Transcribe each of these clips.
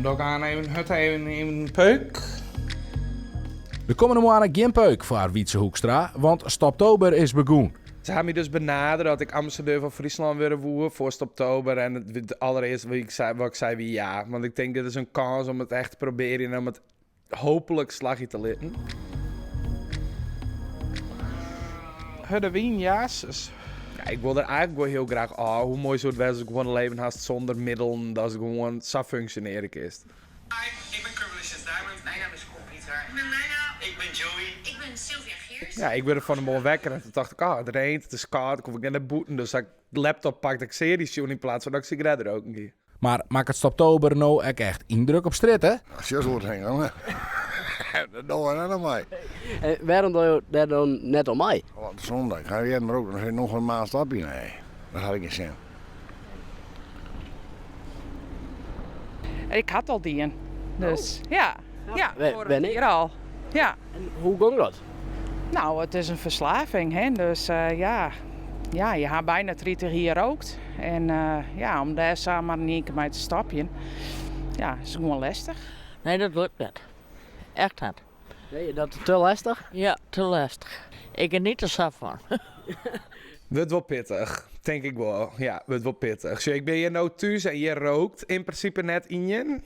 dan gaan even een peuk. De komende maanden geen peuk voor Wietse Hoekstra, want Stoptober is begonnen. Ze hebben me dus benaderd dat ik ambassadeur van Friesland wilde worden voor oktober. En het allereerste wat ik zei wie ja. Want ik denk dit is een kans om het echt te proberen en om het hopelijk slagje te litten. De wien, ja. Ja, ik wil er eigenlijk wel heel graag hoe mooi zou het zijn als ik gewoon een leven had zonder middelen. Dat ik gewoon zo functioneren is. Hi, ik ben Curvelicious Diamond. Mijn naam is Cor Pieter. Ik ben Leila. Ik ben Joey. Ik ben Sylvia Geers. Ja, ik werd er van de morgen wekker en toen dacht ik, het regent, het is koud, ik hoef ik naar de boeten. Dus ik de laptop pakte, ik series in plaats van dat ik sigaretten rook een keer. Maar maakt het Stoptober nou ook echt indruk op straat, hè? Als je zo wordt heen, dan dat doen we net aan mij. Waarom doe je dat dan net aan mij? Want zondag ga je maar ook nog een maand stapje. Nee, dat had ik niet zin. Ik had al die een. Dus ja, voor ben een ik? keer al. Ja, En hoe ging dat? nou het is een verslaving, hè. Dus ja, je hebt bijna 30 hier gerookt. En om daar samen in één keer mee te stapjen, ja, is gewoon lastig. Nee, dat lukt niet. Echt niet. Nee, dat is te lastig? Ja, te lastig. Ik geniet er zelf van. Wordt wel pittig, denk ik wel. Ja, wordt wel pittig. Zo, ik ben hier nou thuis en je rookt in principe net in je.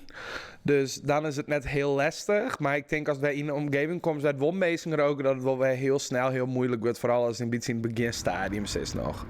Dus dan is het net heel lastig. Maar ik denk als wij in de omgeving komen dat wel meestal roken, dat het wel weer heel snel heel moeilijk wordt. Vooral als het een beetje in het beginstadium is nog.